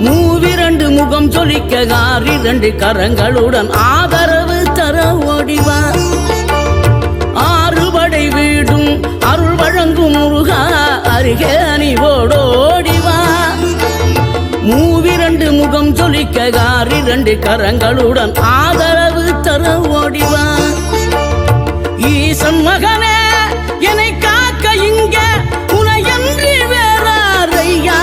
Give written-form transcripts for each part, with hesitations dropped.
மூவிரண்டு முகம் ஜொலிக்க ஆறிரண்டு கரங்களுடன் ஆதரவு தர ஓடிவா. ஆறுபடை வீடும் அருள் வழங்கும் முருகா அருகே அணிவோடோடிவா. மூவிரண்டு முகம் ஜொலிக்க ஆறிரண்டு கரங்களுடன் ஆதரவு தர ஓடிவா. ஈசன் மகனே என்னை காக்க இங்க உனையன்றி வேறாரையா.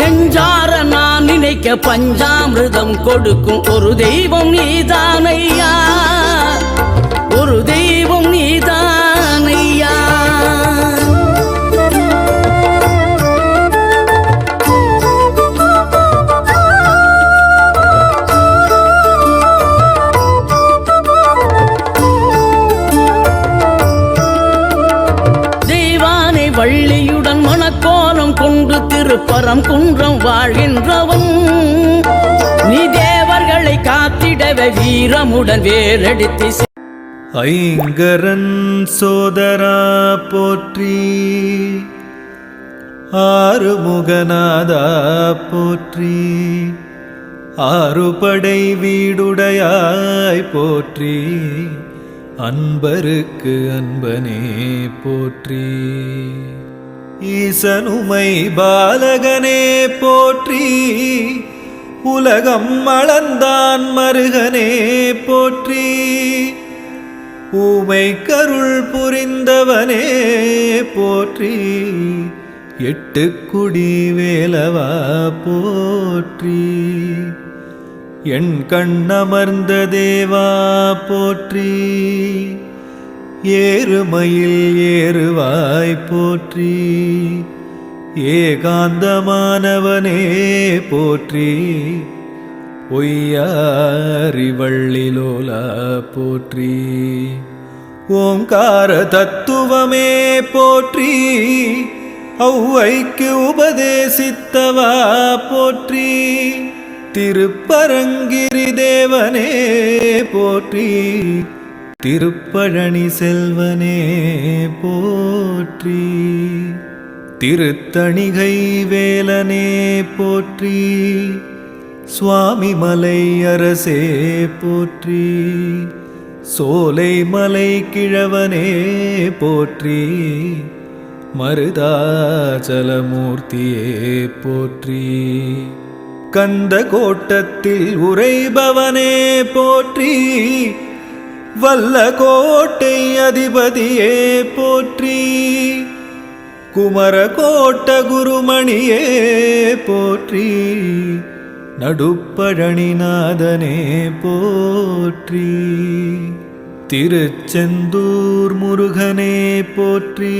நெஞ்சார நான் நினைக்க பஞ்சாமிர்தம் கொடுக்கும் ஒரு தெய்வம் நீதானையா, ஒரு தெய்வம் நீதானையா. வள்ளியுடன் மணக்கோலம் கொண்டு திருப்பரம் குன்றம் வாழ்கின்றவன் நீ தேவர்களை காத்திடவே வீரமுடன் வேலெடுத்து. ஐங்கரன் சோதரா போற்றி, ஆறுமுகநாதா போற்றி, ஆறுபடை வீடுடையாய் போற்றி, அன்பருக்கு அன்பனே போற்றி. ஈசனுமை பாலகனே போற்றி, உலகம் அளந்தான் மருகனே போற்றி, ஊமை கருள் புரிந்தவனே போற்றி, எட்டுக்குடி வேலவா போற்றி, என் கண்ணமர்ந்த தேவா போற்றி, ஏறுமயில் ஏறுவாய் போற்றி, ஏகாந்தமானவனே போற்றி, ஒய்யாரி வள்ளிலோலா போற்றி, ஓங்கார தத்துவமே போற்றி, ஔவைக்கு உபதேசித்தவா போற்றி, திருப்பரங்கிரி தேவனே போற்றி, திருப்பழனி செல்வனே போற்றி, திருத்தணிகை வேலனே போற்றி, சுவாமி மலை அரசே போற்றி, சோலை மலை கிழவனே போற்றி, மருதாச்சலமூர்த்தியே போற்றி, கந்த கோட்டத்தில் உறைபவனே போற்றி, வல்ல கோட்டை அதிபதியே போற்றி, குமர கோட்ட குருமணியே போற்றி, நடுப்பழனிநாதனே போற்றி, திருச்செந்தூர் முருகனே போற்றி,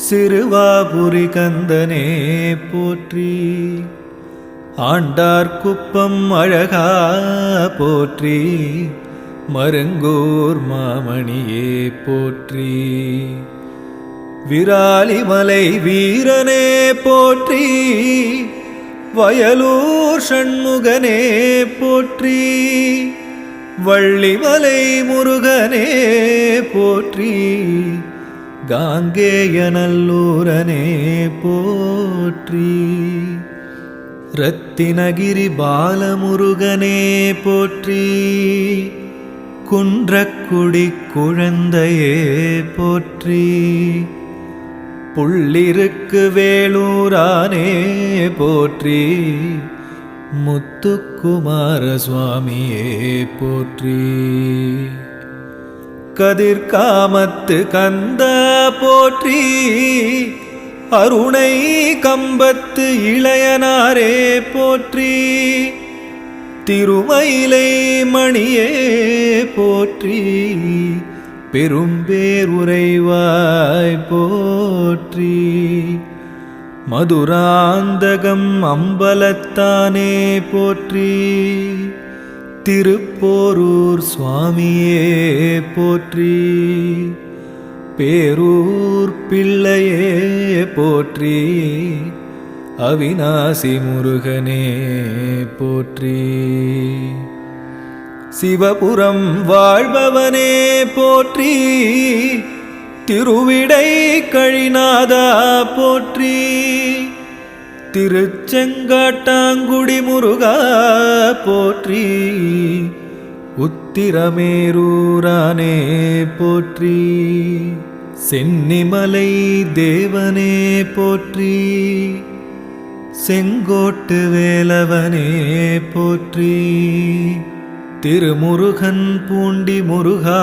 சிறுவாபுரி கந்தனே போற்றி, ஆண்டார்குப்பம் அழகா போற்றி, மருங்கூர் மாமணியே போற்றி, விராலிமலை வீரனே போற்றி, வயலூர் ஷண்முகனே போற்றி, வள்ளிமலை முருகனே போற்றி, காங்கேயநல்லூரனே போற்றி, ரத்தினகிரி பாலமுருகனே போற்றி, குன்றக்குடி குழந்தையே போற்றி, புள்ளிருக்கு வேளூரானே போற்றி, முத்துக்குமார சுவாமியே போற்றி, கதிர்காமத்து கந்தா போற்றி, அருணை கம்பத்து இளையனாரே போற்றி, திருமயிலை மணியே போற்றி, பெரும்பேருரைவாய் போற்றி, மதுராந்தகம் அம்பலத்தானே போற்றி, திருப்போரூர் சுவாமியே போற்றி, பேரூர் பிள்ளையே போற்றி, அவிநாசி முருகனே போற்றி, சிவபுரம் வாழ்பவனே போற்றி, திருவிடை கழிநாதா போற்றி, திருச்செங்காட்டாங்குடி முருகா போற்றி, உத்திரமேரூரானே போற்றி, சென்னிமலை தேவனே போற்றி, செங்கோட்டு வேலவனே போற்றி, திருமுருகன் பூண்டி முருகா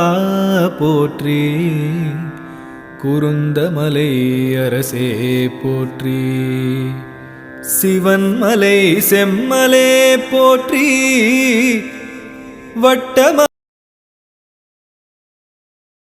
போற்றி, குருந்தமலை அரசே போற்றி, சிவன்மலை செம்மலே போற்றி, வட்டம